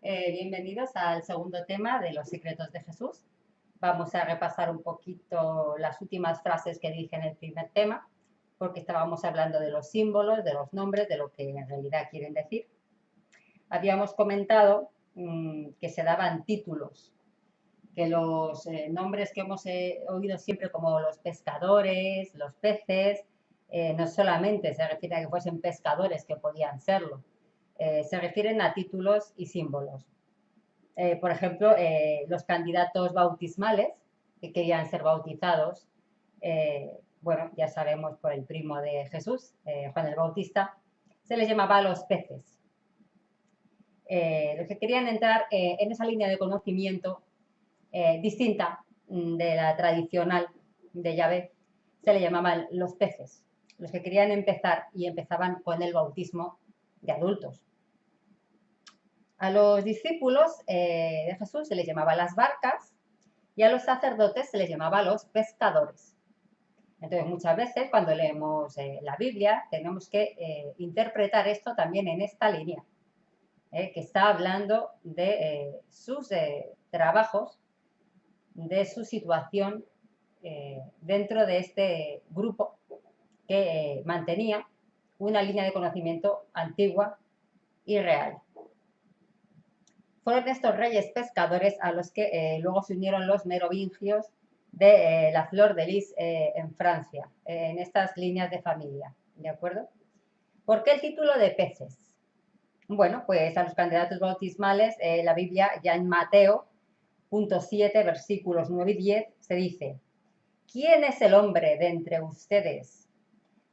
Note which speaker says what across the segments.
Speaker 1: Bienvenidos al segundo tema de los secretos de Jesús. Vamos a repasar un poquito las últimas frases que dije en el primer tema, porque estábamos hablando de los símbolos, de los nombres, de lo que en realidad quieren decir. Habíamos comentado que se daban títulos, que los nombres que hemos oído siempre como los pescadores, los peces, no solamente se refiere a que fuesen pescadores, que podían serlo, se refieren a títulos y símbolos. Por ejemplo, los candidatos bautismales que querían ser bautizados, bueno, ya sabemos por el primo de Jesús, Juan el Bautista, se les llamaba los peces. Los que querían entrar en esa línea de conocimiento distinta de la tradicional de Yahvé, se le llamaban los peces. Los que querían empezar y empezaban con el bautismo de adultos. A los discípulos de Jesús se les llamaba las barcas y a los sacerdotes se les llamaba los pescadores. Entonces, muchas veces cuando leemos la Biblia tenemos que interpretar esto también en esta línea, que está hablando de sus trabajos, de su situación dentro de este grupo que mantenía una línea de conocimiento antigua y real. Fueron estos reyes pescadores a los que luego se unieron los merovingios de la Flor de Lis en Francia, en estas líneas de familia, ¿de acuerdo? ¿Por qué el título de peces? Bueno, pues a los candidatos bautismales, la Biblia ya en Mateo, punto 7, versículos 9 y 10, se dice: ¿Quién es el hombre de entre ustedes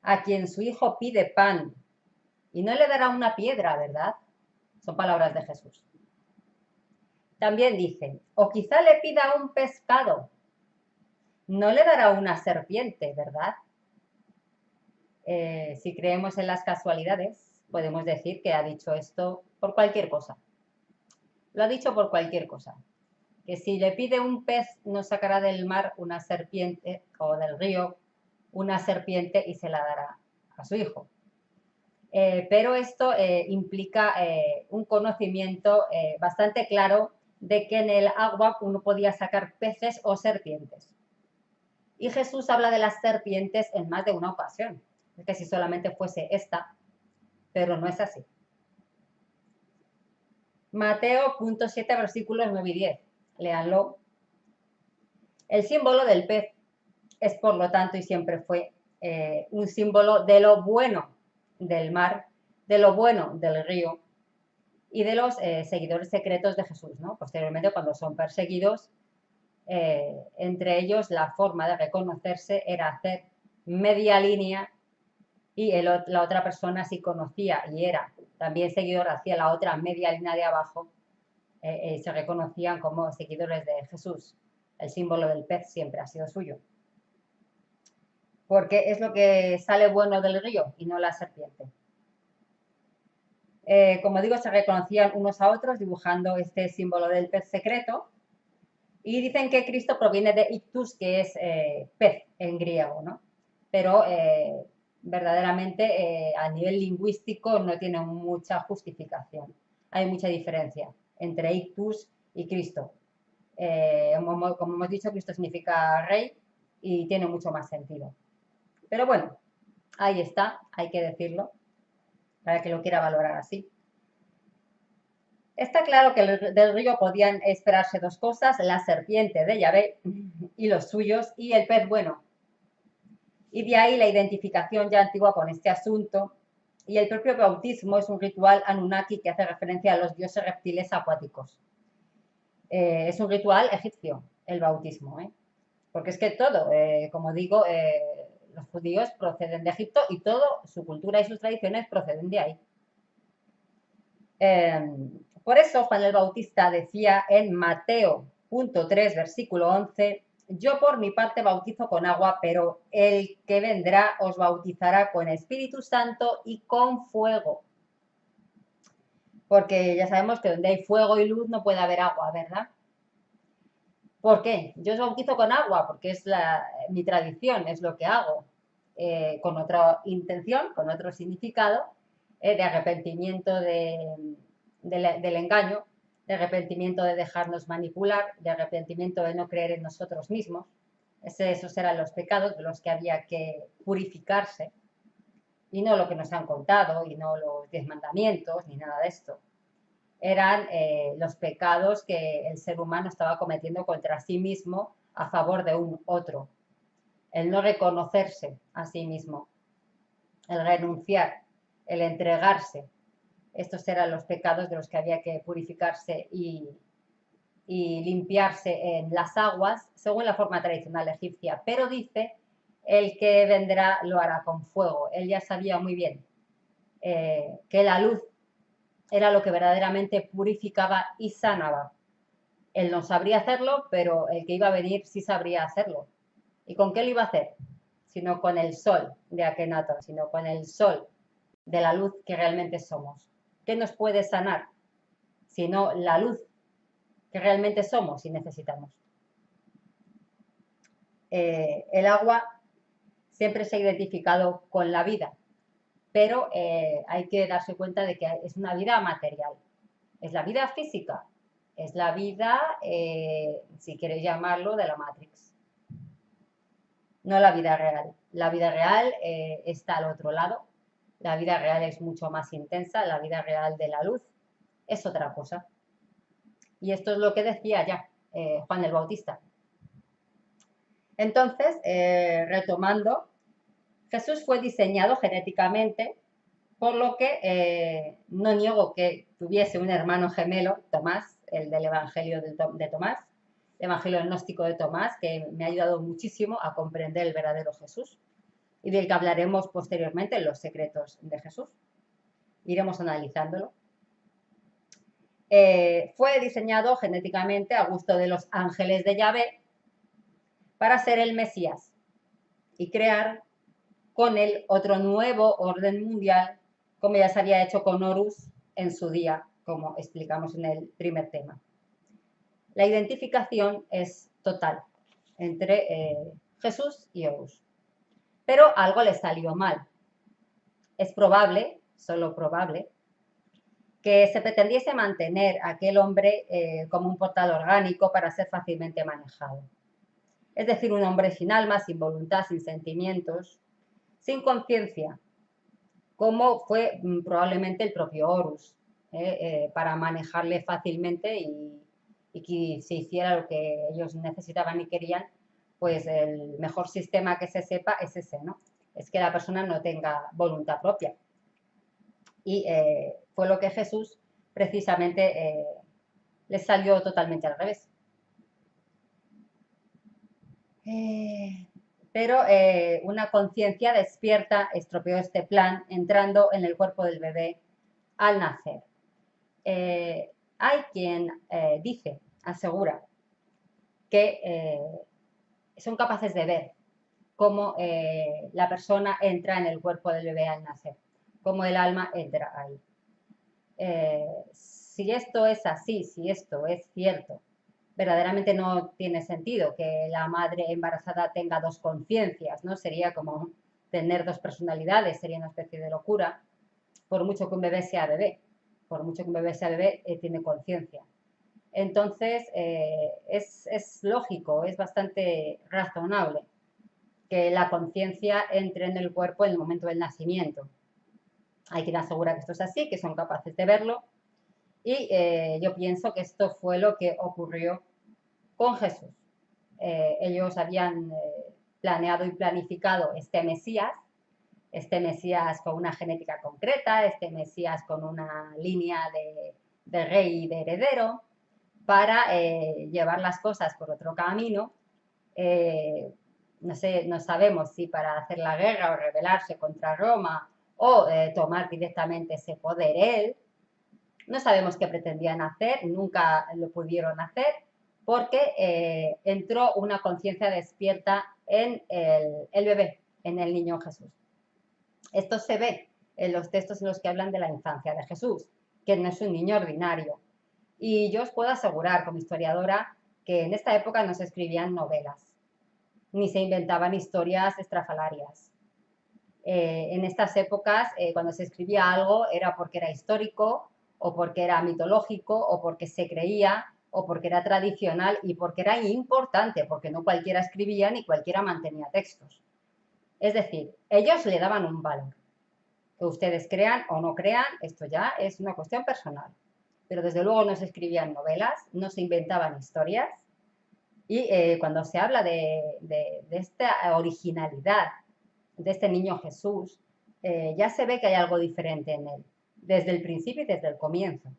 Speaker 1: a quien su hijo pide pan y no le dará una piedra, verdad? Son palabras de Jesús. También dicen, o quizá le pida un pescado, no le dará una serpiente, ¿verdad? Si creemos en las casualidades, podemos decir que ha dicho esto por cualquier cosa. Lo ha dicho por cualquier cosa. Que si le pide un pez, no sacará del mar una serpiente, o del río una serpiente, y se la dará a su hijo. Pero esto implica un conocimiento bastante claro de que en el agua uno podía sacar peces o serpientes. Y Jesús habla de las serpientes en más de una ocasión. Es que si solamente fuese esta, pero no es así. Mateo, punto 7, versículos 9 y 10. Léanlo. El símbolo del pez es, por lo tanto, y siempre fue, un símbolo de lo bueno del mar, de lo bueno del río y de los seguidores secretos de Jesús, ¿no? Posteriormente, cuando son perseguidos, entre ellos la forma de reconocerse era hacer media línea y la otra persona, si conocía y era también seguidor, hacía la otra media línea de abajo, se reconocían como seguidores de Jesús. El símbolo del pez siempre ha sido suyo, porque es lo que sale bueno del río y no la serpiente. Como digo, se reconocían unos a otros dibujando este símbolo del pez secreto, y dicen que Cristo proviene de ictus, que es pez en griego, ¿no? Pero verdaderamente a nivel lingüístico no tiene mucha justificación. Hay mucha diferencia entre ictus y Cristo. Como hemos dicho, Cristo significa rey y tiene mucho más sentido. Pero bueno, ahí está, hay que decirlo, para que lo quiera valorar así. Está claro que del río podían esperarse dos cosas: la serpiente de Yahvé y los suyos, y el pez bueno. Y de ahí la identificación ya antigua con este asunto, y el propio bautismo es un ritual anunnaki que hace referencia a los dioses reptiles acuáticos. Es un ritual egipcio, el bautismo, porque es que todo, como digo, los judíos proceden de Egipto y toda su cultura y sus tradiciones proceden de ahí. Por eso Juan el Bautista decía en Mateo, punto 3, versículo 11, yo por mi parte bautizo con agua, pero el que vendrá os bautizará con Espíritu Santo y con fuego. Porque ya sabemos que donde hay fuego y luz no puede haber agua, ¿verdad? ¿Por qué? Yo os bautizo con agua porque es mi tradición, es lo que hago, con otra intención, con otro significado, de arrepentimiento del engaño, de arrepentimiento de dejarnos manipular, de arrepentimiento de no creer en nosotros mismos. Esos eran los pecados de los que había que purificarse, y no lo que nos han contado, y no los 10 mandamientos, ni nada de esto. Eran los pecados que el ser humano estaba cometiendo contra sí mismo a favor de un otro. El no reconocerse a sí mismo, el renunciar, el entregarse. Estos eran los pecados de los que había que purificarse y limpiarse en las aguas, según la forma tradicional egipcia. Pero dice, el que vendrá lo hará con fuego. Él ya sabía muy bien que la luz era lo que verdaderamente purificaba y sanaba. Él no sabría hacerlo, pero el que iba a venir sí sabría hacerlo. ¿Y con qué lo iba a hacer? Sino con el sol de Akenaton, sino con el sol de la luz que realmente somos. ¿Qué nos puede sanar? Sino la luz que realmente somos y necesitamos. El agua siempre se ha identificado con la vida, pero hay que darse cuenta de que es una vida material. Es la vida física, es la vida, si queréis llamarlo, de la Matrix. No la vida real. La vida real está al otro lado. La vida real es mucho más intensa. La vida real de la luz es otra cosa. Y esto es lo que decía ya Juan el Bautista. Entonces, retomando, Jesús fue diseñado genéticamente, por lo que no niego que tuviese un hermano gemelo, Tomás, el del Evangelio de Tomás, el Evangelio gnóstico de Tomás, que me ha ayudado muchísimo a comprender el verdadero Jesús y del que hablaremos posteriormente en los secretos de Jesús. Iremos analizándolo. Fue diseñado genéticamente a gusto de los ángeles de Yahvé para ser el Mesías y crear con él otro nuevo orden mundial, como ya se había hecho con Horus en su día, como explicamos en el primer tema. La identificación es total entre Jesús y Horus. Pero algo le salió mal. Es probable, solo probable, que se pretendiese mantener a aquel hombre como un portal orgánico para ser fácilmente manejado. Es decir, un hombre sin alma, sin voluntad, sin sentimientos, sin conciencia, como fue probablemente el propio Horus, para manejarle fácilmente y que se hiciera lo que ellos necesitaban y querían, pues el mejor sistema que se sepa es ese, ¿no? Es que la persona no tenga voluntad propia. Y fue lo que Jesús precisamente le salió totalmente al revés. Pero una conciencia despierta estropeó este plan entrando en el cuerpo del bebé al nacer. Hay quien dice, asegura, que son capaces de ver cómo la persona entra en el cuerpo del bebé al nacer, cómo el alma entra ahí. Si esto es así, si esto es cierto, verdaderamente no tiene sentido que la madre embarazada tenga dos conciencias, ¿no? Sería como tener dos personalidades, sería una especie de locura, por mucho que un bebé sea bebé. Por mucho que un bebé sea bebé, tiene conciencia. Entonces, es lógico, es bastante razonable que la conciencia entre en el cuerpo en el momento del nacimiento. Hay quien asegura que esto es así, que son capaces de verlo, y yo pienso que esto fue lo que ocurrió con Jesús. Ellos habían planeado y planificado este Mesías con una genética concreta, este Mesías con una línea de rey y de heredero, para llevar las cosas por otro camino. No sé, no sabemos si para hacer la guerra o rebelarse contra Roma o tomar directamente ese poder él. No sabemos qué pretendían hacer, nunca lo pudieron hacer, porque entró una conciencia despierta en el bebé, en el niño Jesús. Esto se ve en los textos en los que hablan de la infancia de Jesús, que no es un niño ordinario. Y yo os puedo asegurar, como historiadora, que en esta época no se escribían novelas, ni se inventaban historias estrafalarias. En estas épocas, cuando se escribía algo, era porque era histórico o porque era mitológico, o porque se creía, o porque era tradicional y porque era importante, porque no cualquiera escribía ni cualquiera mantenía textos. Es decir, ellos le daban un valor. Que ustedes crean o no crean, esto ya es una cuestión personal. Pero desde luego no se escribían novelas, no se inventaban historias. Y cuando se habla de esta originalidad de este niño Jesús, ya se ve que hay algo diferente en él, desde el principio y desde el comienzo.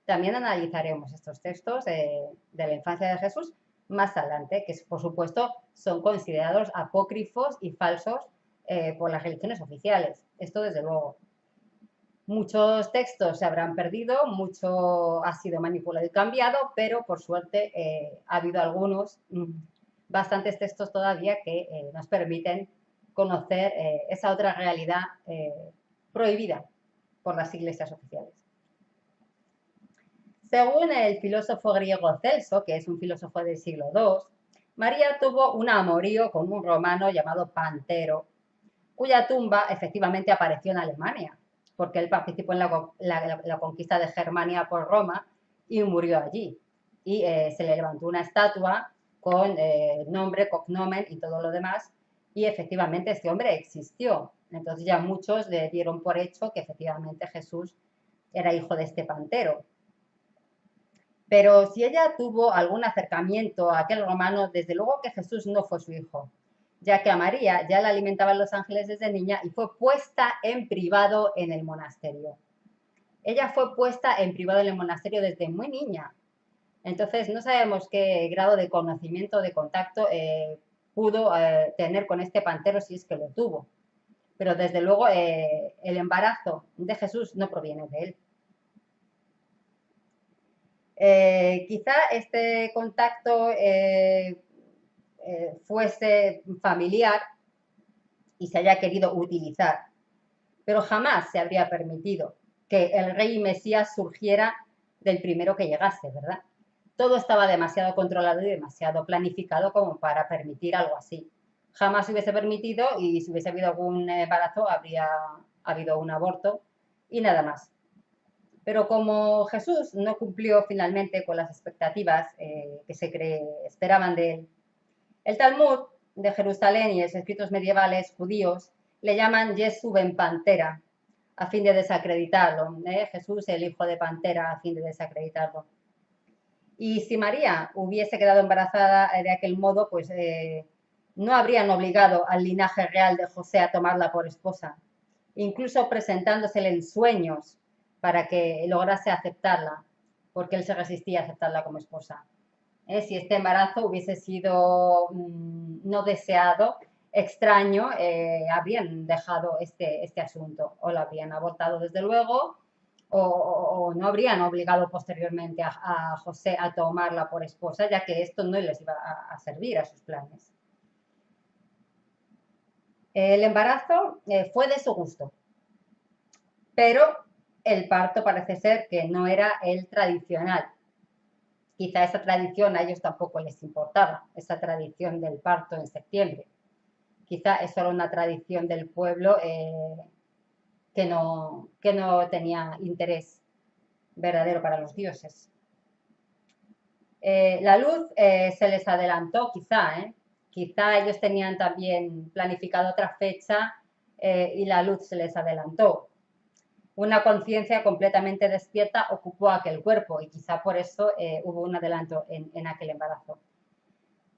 Speaker 1: También analizaremos estos textos de la infancia de Jesús más adelante, que por supuesto son considerados apócrifos y falsos por las religiones oficiales. Esto desde luego. Muchos textos se habrán perdido, mucho ha sido manipulado y cambiado, pero por suerte ha habido algunos, bastantes textos todavía que nos permiten conocer esa otra realidad prohibida por las iglesias oficiales. Según el filósofo griego Celso, que es un filósofo del siglo II, María tuvo un amorío con un romano llamado Pantero, cuya tumba efectivamente apareció en Alemania, porque él participó en la conquista de Germania por Roma y murió allí. Y se le levantó una estatua con nombre, cognomen y todo lo demás, y efectivamente este hombre existió. Entonces ya muchos le dieron por hecho que efectivamente Jesús era hijo de este Pantero. Pero si ella tuvo algún acercamiento a aquel romano, desde luego que Jesús no fue su hijo, ya que a María ya la alimentaban los ángeles desde niña y fue puesta en privado en el monasterio. Ella fue puesta en privado en el monasterio desde muy niña. Entonces no sabemos qué grado de conocimiento, de contacto pudo tener con este Pantero, si es que lo tuvo. Pero desde luego el embarazo de Jesús no proviene de él. Quizá este contacto fuese familiar y se haya querido utilizar, pero jamás se habría permitido que el rey Mesías surgiera del primero que llegase, ¿verdad? Todo estaba demasiado controlado y demasiado planificado como para permitir algo así. Jamás se hubiese permitido y si hubiese habido algún embarazo habría habido un aborto y nada más. Pero como Jesús no cumplió finalmente con las expectativas que se esperaban de él, el Talmud de Jerusalén y los escritos medievales judíos le llaman Jesús ben Pantera, a fin de desacreditarlo. Jesús, el hijo de Pantera, a fin de desacreditarlo. Y si María hubiese quedado embarazada de aquel modo, pues no habrían obligado al linaje real de José a tomarla por esposa, incluso presentándosele en sueños para que lograse aceptarla, porque él se resistía a aceptarla como esposa. Si este embarazo hubiese sido no deseado, extraño, habrían dejado este asunto, o lo habrían abortado desde luego, o no habrían obligado posteriormente a José a tomarla por esposa, ya que esto no les iba a servir a sus planes. El embarazo fue de su gusto, pero el parto parece ser que no era el tradicional. Quizá esa tradición a ellos tampoco les importaba, esa tradición del parto en septiembre. Quizá es solo una tradición del pueblo que no tenía interés verdadero para los dioses. La luz se les adelantó, quizá ellos tenían también planificado otra fecha y la luz se les adelantó. Una conciencia completamente despierta ocupó aquel cuerpo y quizá por eso hubo un adelanto en aquel embarazo.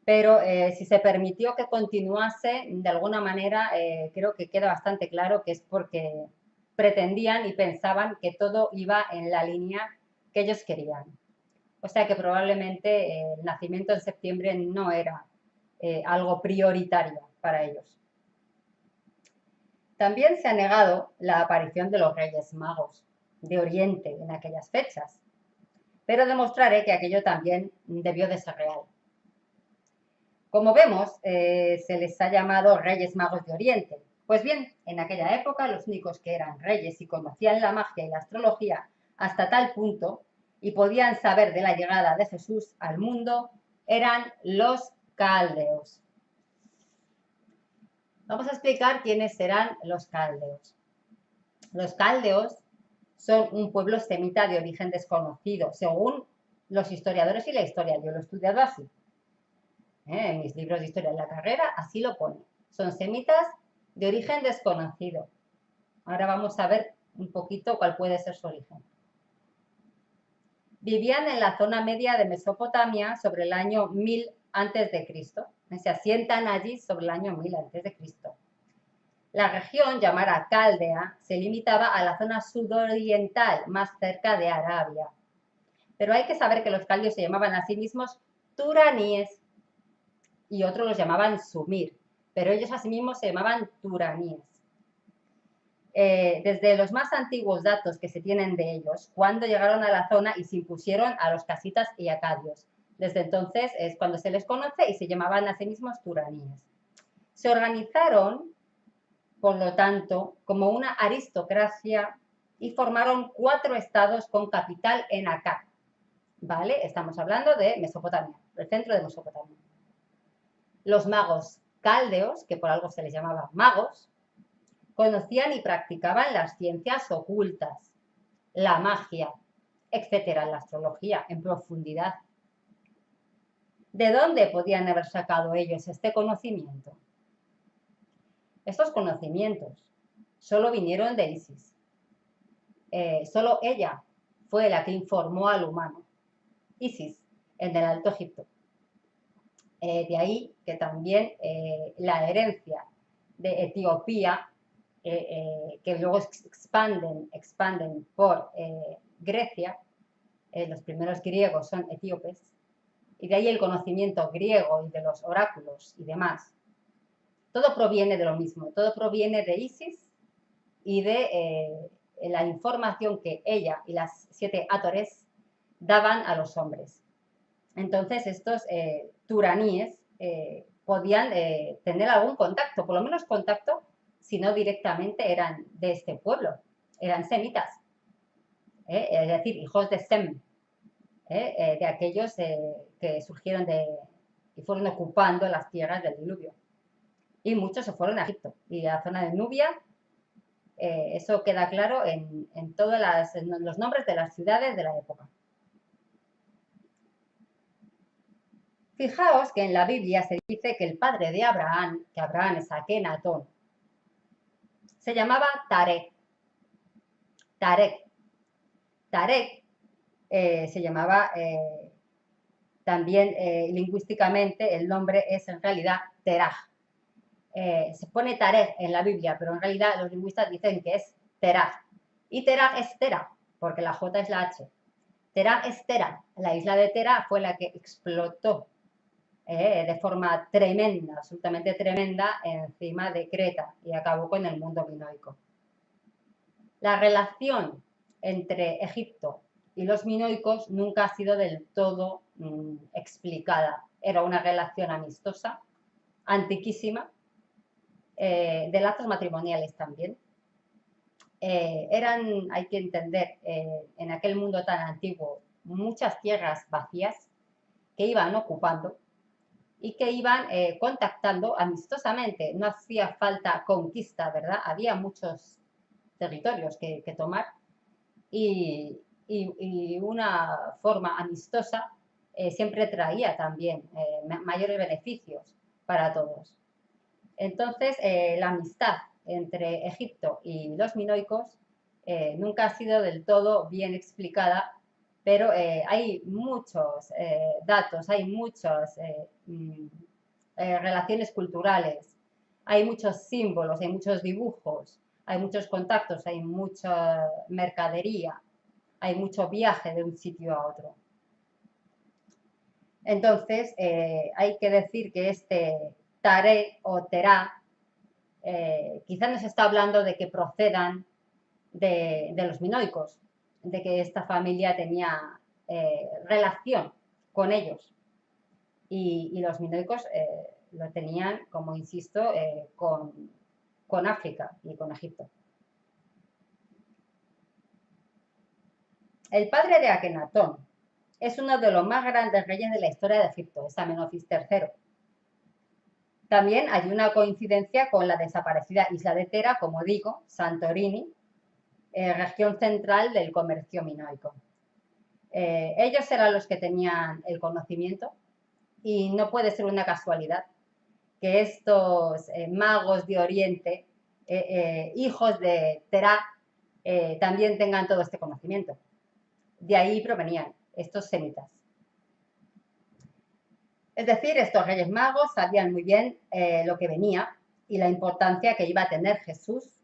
Speaker 1: Pero si se permitió que continuase, de alguna manera creo que queda bastante claro que es porque pretendían y pensaban que todo iba en la línea que ellos querían. O sea que probablemente el nacimiento en septiembre no era algo prioritario para ellos. También se ha negado la aparición de los Reyes Magos de Oriente en aquellas fechas, pero demostraré que aquello también debió de ser real. Como vemos, se les ha llamado Reyes Magos de Oriente. Pues bien, en aquella época los únicos que eran reyes y conocían la magia y la astrología hasta tal punto y podían saber de la llegada de Jesús al mundo eran los caldeos. Vamos a explicar quiénes serán los caldeos. Los caldeos son un pueblo semita de origen desconocido, según los historiadores y la historia. Yo lo he estudiado así. En mis libros de historia de la carrera, así lo pone. Son semitas de origen desconocido. Ahora vamos a ver un poquito cuál puede ser su origen. Vivían en la zona media de Mesopotamia sobre el año 1000 a.C. Se asientan allí sobre el año 1000 a.C. La región, llamada Caldea, se limitaba a la zona sudoriental, más cerca de Arabia. Pero hay que saber que los caldeos se llamaban a sí mismos turaníes y otros los llamaban sumir, pero ellos a sí mismos se llamaban turaníes. Desde los más antiguos datos que se tienen de ellos, cuando llegaron a la zona y se impusieron a los casitas y acadios. Desde entonces es cuando se les conoce y se llamaban a sí mismos turaníes. Se organizaron, por lo tanto, como una aristocracia y formaron 4 estados con capital en Akkad. ¿Vale? Estamos hablando de Mesopotamia, el centro de Mesopotamia. Los magos caldeos, que por algo se les llamaba magos, conocían y practicaban las ciencias ocultas, la magia, etcétera, la astrología en profundidad. ¿De dónde podían haber sacado ellos este conocimiento? Estos conocimientos solo vinieron de Isis. Solo ella fue la que informó al humano. Isis, en el Alto Egipto. De ahí que también la herencia de Etiopía, que luego expanden por Grecia, los primeros griegos son etíopes, y de ahí el conocimiento griego y de los oráculos y demás. Todo proviene de lo mismo, todo proviene de Isis y de la información que ella y las 7 átores daban a los hombres. Entonces estos turaníes podían tener algún contacto, por lo menos contacto, si no directamente eran de este pueblo, eran semitas, es decir, hijos de Sem, de aquellos que surgieron y fueron ocupando las tierras del diluvio. Y muchos se fueron a Egipto y a la zona de Nubia. Eso queda claro en todos los nombres de las ciudades de la época. Fijaos que en la Biblia se dice que el padre de Abraham, que Abraham es Akenatón, se llamaba Tarek. Tarek se llamaba también lingüísticamente, el nombre es en realidad Terah. Se pone Tarek en la Biblia, pero en realidad los lingüistas dicen que es Terah. Y Terah es Tera, porque la J es la H. Terah es Tera. La isla de Tera fue la que explotó de forma tremenda, absolutamente tremenda, encima de Creta y acabó con el mundo minoico. La relación entre Egipto y los minoicos nunca ha sido del todo explicada. Era una relación amistosa, antiquísima, de lazos matrimoniales también. Hay que entender, en aquel mundo tan antiguo, muchas tierras vacías que iban ocupando y que iban contactando amistosamente. No hacía falta conquista, ¿verdad? Había muchos territorios que tomar y una forma amistosa siempre traía también mayores beneficios para todos. Entonces, la amistad entre Egipto y los minoicos nunca ha sido del todo bien explicada, pero hay muchos datos, hay muchas relaciones culturales, hay muchos símbolos, hay muchos dibujos, hay muchos contactos, hay mucha mercadería, hay mucho viaje de un sitio a otro. Entonces, hay que decir que este Taré o Terá quizás nos está hablando de que procedan de los minoicos, de que esta familia tenía relación con ellos. Y los minoicos lo tenían, como insisto, con África y con Egipto. El padre de Akenatón es uno de los más grandes reyes de la historia de Egipto, es Amenofis III. También hay una coincidencia con la desaparecida isla de Tera, como digo, Santorini, región central del comercio minoico. Ellos eran los que tenían el conocimiento y no puede ser una casualidad que estos magos de Oriente, hijos de Terá, también tengan todo este conocimiento. De ahí provenían estos semitas. Es decir, estos reyes magos sabían muy bien lo que venía y la importancia que iba a tener Jesús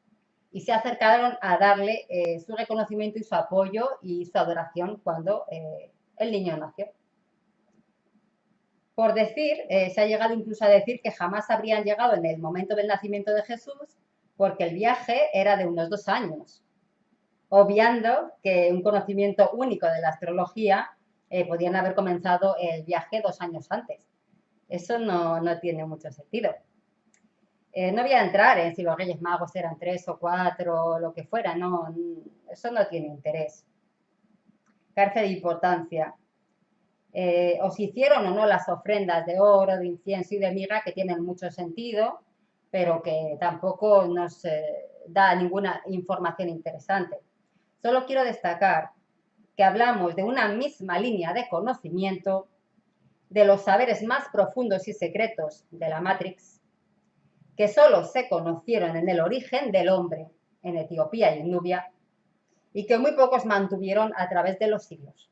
Speaker 1: y se acercaron a darle su reconocimiento y su apoyo y su adoración cuando el niño nació. Por decir, se ha llegado incluso a decir que jamás habrían llegado en el momento del nacimiento de Jesús porque el viaje era de unos 2 años, obviando que un conocimiento único de la astrología podían haber comenzado el viaje 2 años antes. Eso no tiene mucho sentido. No voy a entrar en si los Reyes Magos eran 3 o 4, lo que fuera, no, eso no tiene interés. Carece de importancia. Os hicieron o no las ofrendas de oro, de incienso y de mirra, que tienen mucho sentido, pero que tampoco nos da ninguna información interesante. Solo quiero destacar que hablamos de una misma línea de conocimiento, de los saberes más profundos y secretos de la Matrix, que solo se conocieron en el origen del hombre, en Etiopía y en Nubia, y que muy pocos mantuvieron a través de los siglos.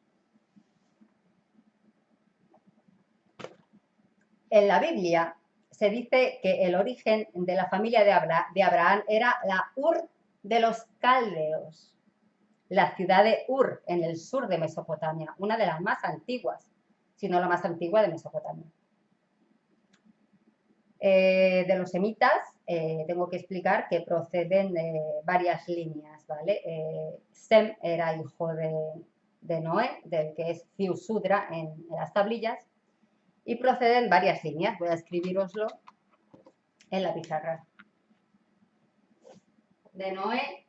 Speaker 1: En la Biblia se dice que el origen de la familia de Abraham era la Ur de los caldeos, la ciudad de Ur, en el sur de Mesopotamia, una de las más antiguas, si no la más antigua de Mesopotamia. De los semitas, tengo que explicar que proceden de varias líneas, ¿vale? Sem era hijo de Noé, del que es Ziusudra en las tablillas, y proceden varias líneas. Voy a escribiroslo en la pizarra. De Noé,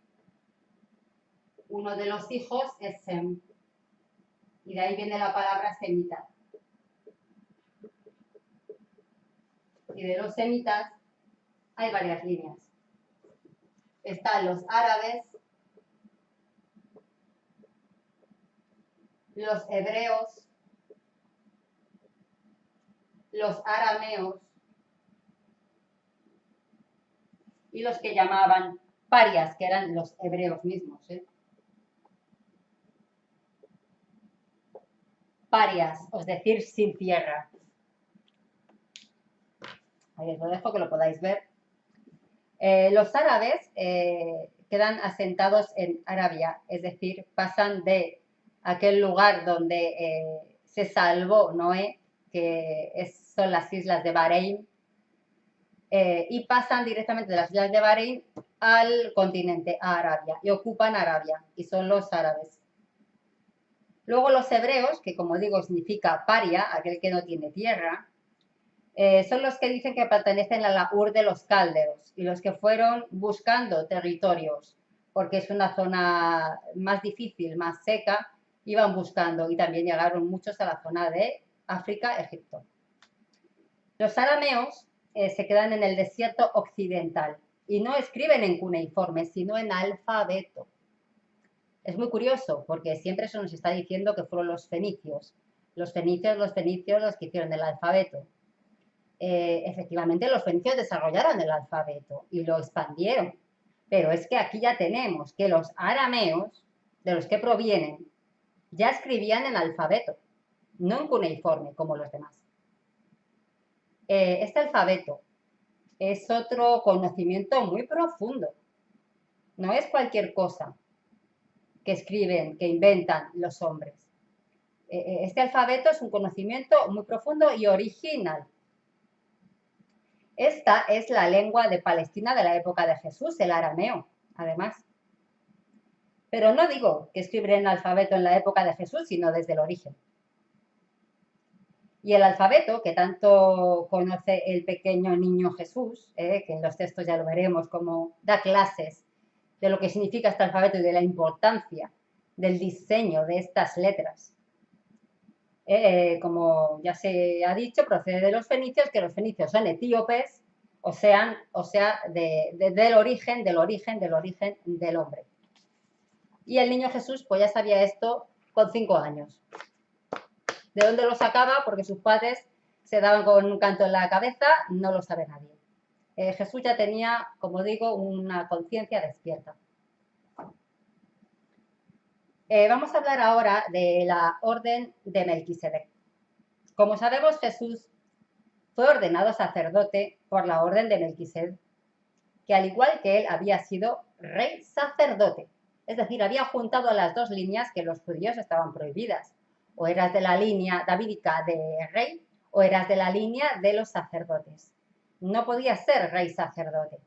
Speaker 1: uno de los hijos es Sem, y de ahí viene la palabra semita. Y de los semitas hay varias líneas. Están los árabes, los hebreos, los arameos y los que llamaban parias, que eran los hebreos mismos. Parias, es decir, sin tierra. Ahí os lo dejo que lo podáis ver. Los árabes quedan asentados en Arabia, es decir, pasan de aquel lugar donde se salvó Noé, que son las islas de Bahrein, y pasan directamente de las islas de Bahrein al continente, a Arabia, y ocupan Arabia, y son los árabes. Luego los hebreos, que como digo significa paria, aquel que no tiene tierra, son los que dicen que pertenecen a la Ur de los caldeos y los que fueron buscando territorios, porque es una zona más difícil, más seca, iban buscando y también llegaron muchos a la zona de África, Egipto. Los arameos se quedan en el desierto occidental y no escriben en cuneiforme, sino en alfabeto. Es muy curioso porque siempre se nos está diciendo que fueron los fenicios los que hicieron el alfabeto. Efectivamente los fenicios desarrollaron el alfabeto y lo expandieron, pero es que aquí ya tenemos que los arameos, de los que provienen, ya escribían en alfabeto, no en cuneiforme como los demás. Este alfabeto es otro conocimiento muy profundo, no es cualquier cosa que escriben, que inventan los hombres. Este alfabeto es un conocimiento muy profundo y original. Esta es la lengua de Palestina de la época de Jesús, el arameo, además. Pero no digo que escribieran alfabeto en la época de Jesús, sino desde el origen. Y el alfabeto, que tanto conoce el pequeño niño Jesús, que en los textos ya lo veremos, como da clases de lo que significa este alfabeto y de la importancia del diseño de estas letras. Como ya se ha dicho, procede de los fenicios, que los fenicios son etíopes, del origen del hombre. Y el niño Jesús pues ya sabía esto con 5 años. ¿De dónde lo sacaba? Porque sus padres se daban con un canto en la cabeza, no lo sabe nadie. Jesús ya tenía, como digo, una conciencia despierta. Vamos a hablar ahora de la orden de Melquisedec. Como sabemos, Jesús fue ordenado sacerdote por la orden de Melquisedec, que al igual que él había sido rey sacerdote. Es decir, había juntado las dos líneas que los judíos estaban prohibidas. O eras de la línea davídica de rey o eras de la línea de los sacerdotes. No podías ser rey sacerdote.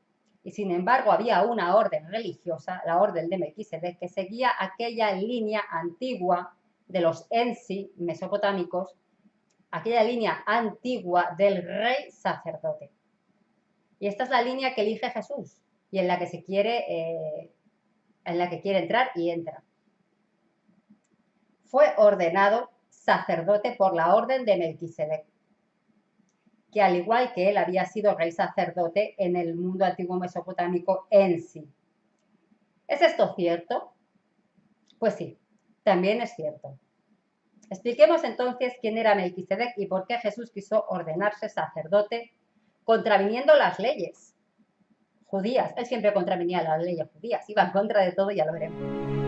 Speaker 1: Y sin embargo había una orden religiosa, la orden de Melquisedec, que seguía aquella línea antigua de los ensi mesopotámicos, aquella línea antigua del rey sacerdote. Y esta es la línea que elige Jesús y en la que quiere entrar y entra. Fue ordenado sacerdote por la orden de Melquisedec, que al igual que él había sido rey sacerdote en el mundo antiguo mesopotámico en sí. ¿Es esto cierto? Pues sí, también es cierto. Expliquemos entonces quién era Melquisedec y por qué Jesús quiso ordenarse sacerdote contraviniendo las leyes judías. Él siempre contravenía las leyes judías, iba en contra de todo, ya lo veremos.